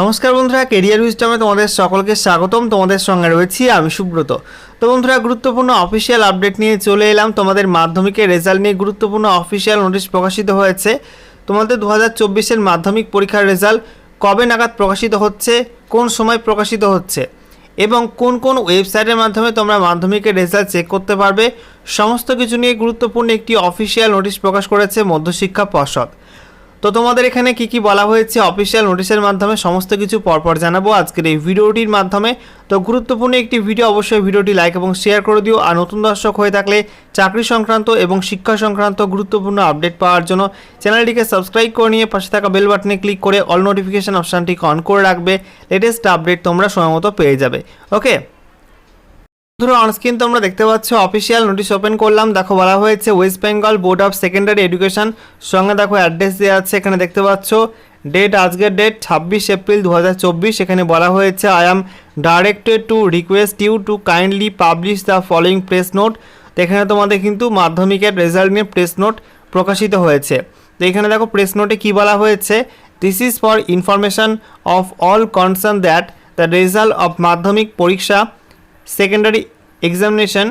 নমস্কার বন্ধুরা, কেরিয়ার উইজডমে তোমাদের সকলকে স্বাগতম। তোমাদের সঙ্গে রয়েছি আমি সুব্রত। তো বন্ধুরা, গুরুত্বপূর্ণ অফিসিয়াল আপডেট নিয়ে চলে এলাম। তোমাদের মাধ্যমিকের রেজাল্ট নিয়ে গুরুত্বপূর্ণ অফিসিয়াল নোটিশ প্রকাশিত হয়েছে। তোমাদের 2024-এর মাধ্যমিক পরীক্ষার রেজাল্ট কবে নাগাদ প্রকাশিত হচ্ছে, কোন সময় প্রকাশিত হচ্ছে এবং কোন কোন ওয়েবসাইটের মাধ্যমে তোমরা মাধ্যমিকের রেজাল্ট চেক করতে পারবে, সমস্ত কিছু নিয়ে গুরুত্বপূর্ণ একটি অফিসিয়াল নোটিশ প্রকাশ করেছে মধ্যশিক্ষা পর্ষদ। তো তোমাদের এখানে কি বলা হয়েছে অফিসিয়াল নোটিশের মাধ্যমে সমস্ত কিছু পরপর জানাবো আজকের এই ভিডিওটির মাধ্যমে। তো গুরুত্বপূর্ণ একটি ভিডিও, অবশ্যই ভিডিওটি লাইক এবং শেয়ার করে দিও। আর নতুন দর্শক হয়ে থাকলে চাকরি সংক্রান্ত এবং শিক্ষা সংক্রান্ত গুরুত্বপূর্ণ আপডেট পাওয়ার জন্য চ্যানেলটিকে সাবস্ক্রাইব করে নিয়ে পাশে থাকা বেল বাটনে ক্লিক করে অল নোটিফিকেশন অপশানটিকে অন করে রাখবে। লেটেস্ট আপডেট তোমরা সময়মতো পেয়ে যাবে। ওকে, বন্ধুরা, অনস্ক্রিন তোমরা দেখতে পাচ্ছ অফিসিয়াল নোটিশ ওপেন করলাম। দেখো বলা হয়েছে West Bengal board of secondary education, সঙ্গে দেখো অ্যাড্রেস দেওয়া আছে। এখানে দেখতে পাচ্ছ ডেট, আজকের ডেট 26 এপ্রিল 2024। এখানে বলা হয়েছে I am directed to request you to kindly publish the following press note. তো এখানে তোমাদের কিন্তু মাধ্যমিকের রেজাল্ট নিয়ে প্রেস নোট প্রকাশিত হয়েছে। তো এখানে দেখো প্রেস নোটে কি বলা হয়েছে, this is for information of all concern that the result of মাধ্যমিক পরীক্ষা secondary examination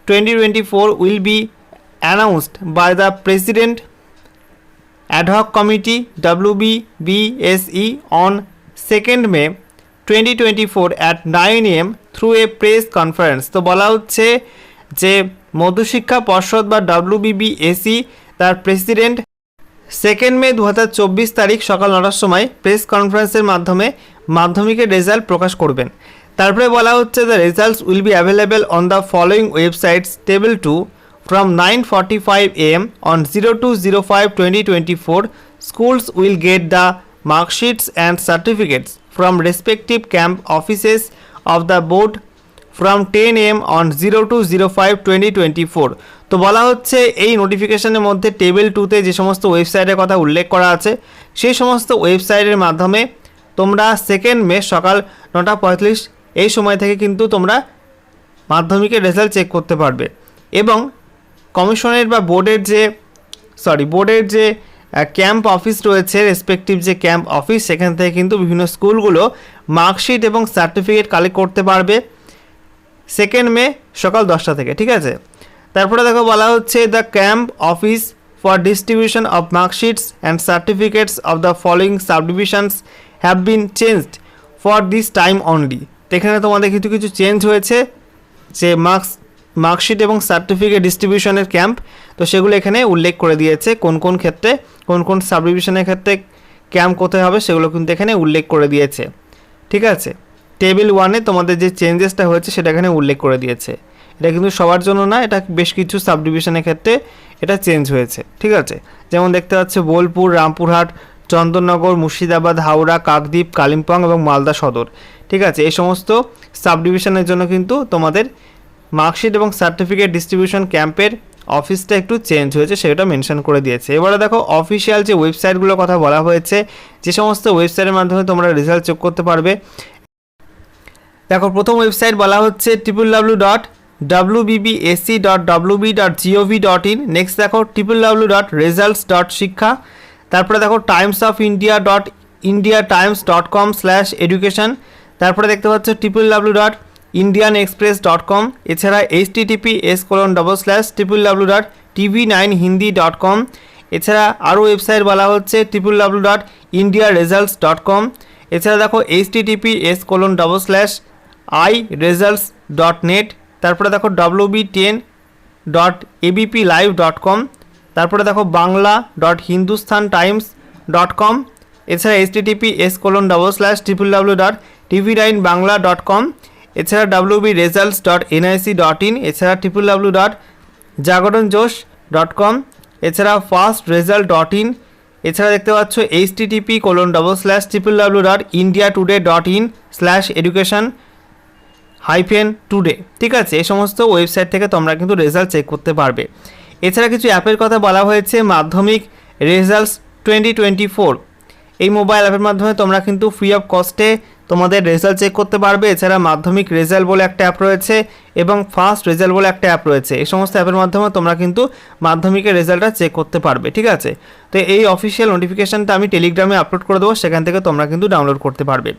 2024 will be announced by the president ad hoc committee WBBSE on 2nd May 2024 at 9 AM through a press conference। তো বলা হচ্ছে যে মধ্যশিক্ষা পর্ষদ বা WBBSE তার president 2nd মে 2024 তারিখ সকাল 9টার সময় প্রেস কনফারেন্সের মাধ্যমে মাধ্যমিকের রেজাল্ট প্রকাশ করবেন। তারপরে বলা হচ্ছে the results will be available on the following websites table 2 from 9:45 AM on 02/05/2024. Schools will get the marksheets and certificates from respective camp offices of the board from 10 AM on 02/05/2024. তো বলা হচ্ছে এই নোটিফিকেশনের মধ্যে টেবিল 2তে যে সমস্ত ওয়েবসাইটের কথা উল্লেখ করা আছে সেই সমস্ত ওয়েবসাইটের মাধ্যমে তোমরা 2nd মে সকাল 9:45 এই সময় থেকে কিন্তু তোমরা মাধ্যমিকের রেজাল্ট চেক করতে পারবে। এবং কমিশনের বা বোর্ডের যে ক্যাম্প অফিস রয়েছে, রেসপেক্টিভ যে ক্যাম্প অফিস, সেখান থেকে কিন্তু বিভিন্ন স্কুলগুলো মার্কশিট এবং সার্টিফিকেট কালেক্ট করতে পারবে 2nd মে সকাল 10টা থেকে। ঠিক আছে, তারপরে দেখো বলা হচ্ছে the camp office for distribution of marksheets and certificates of the following subdivisions have been changed for this time only. তো এখানে তোমাদের কিছু চেঞ্জ হয়েছে যে মার্কশিট এবং সার্টিফিকেট ডিস্ট্রিবিউশনের ক্যাম্প, তো সেগুলো এখানে উল্লেখ করে দিয়েছে কোন কোন ক্ষেত্রে, কোন কোন সাবডিভিশনের ক্ষেত্রে ক্যাম্প কোথায় হবে সেগুলো কিন্তু এখানে উল্লেখ করে দিয়েছে। ঠিক আছে, টেবিল 1-এ তোমাদের যে চেঞ্জেসটা হয়েছে সেটা এখানে উল্লেখ করে দিয়েছে। এটা কিন্তু সবার জন্য না, এটা বেশ কিছু সাবডিভিশনের ক্ষেত্রে এটা চেঞ্জ হয়েছে। ঠিক আছে, যেমন দেখতে পাচ্ছ বোলপুর, রামপুরহাট, চন্দননগর, মুর্শিদাবাদ, হাওড়া, কাকদ্বীপ, কালিম্পং এবং মালদা সদর। ঠিক আছে, এই সমস্ত সাবডিভিশনের জন্য কিন্তু তোমাদের মার্কশিট এবং সার্টিফিকেট ডিস্ট্রিবিউশন ক্যাম্পের অফিসটা একটু চেঞ্জ হয়েছে, সেটা মেনশন করে দিয়েছে। এবারে দেখো অফিসিয়াল যে ওয়েবসাইটগুলোর কথা বলা হয়েছে, যে সমস্ত ওয়েবসাইটের মাধ্যমে তোমরা রেজাল্ট চেক করতে পারবে। দেখো প্রথম ওয়েবসাইট বলা হচ্ছে www.wbbsc.wb.gov.in। নেক্সট দেখো www.results.শিক্ষা। তারপরে দেখো timesofIndia.indiatimes.com/education। তারপরে দেখতে পাচ্ছ www.indianexpress.com। এছাড়া https://www.tv9hindi.com। এছাড়া আরও ওয়েবসাইট বলা হচ্ছে www.indiaresults.com। এছাড়া দেখো https://iresults.net। তারপরে দেখো wb10.abplive.com। তারপরে দেখো bangla.hindustantimes.com। এছাড়া https://www.tv9bangla.com। এছাড়া wbresults.nic.in। এছাড়া www.jagaranjosh.com। এছাড়া fastresult.in। এছাড়া দেখতে পাচ্ছ http://indiatoday.in/education-today। ঠিক আছে, এই সমস্ত ওয়েবসাইট থেকে তোমরা কিন্তু রেজাল্ট চেক করতে পারবে। এছাড়া কিছু অ্যাপের কথা বলা হয়েছে, মাধ্যমিক রেজাল্টস 2024 এই মোবাইল অ্যাপের মাধ্যমে তোমরা কিন্তু ফ্রি অফ কস্টে তোমাদের রেজাল্ট চেক করতে পারবে। এছাড়া মাধ্যমিক রেজাল্ট বলে একটা অ্যাপ রয়েছে এবং ফার্স্ট রেজাল্ট বলে একটা অ্যাপ রয়েছে। এই সমস্ত অ্যাপের মাধ্যমে তোমরা কিন্তু মাধ্যমিকের রেজাল্টটা চেক করতে পারবে, ঠিক আছে। তো এই অফিসিয়াল নোটিফিকেশানটা আমি টেলিগ্রামে আপলোড করে দেবো, সেখান থেকে তোমরা কিন্তু ডাউনলোড করতে পারবে।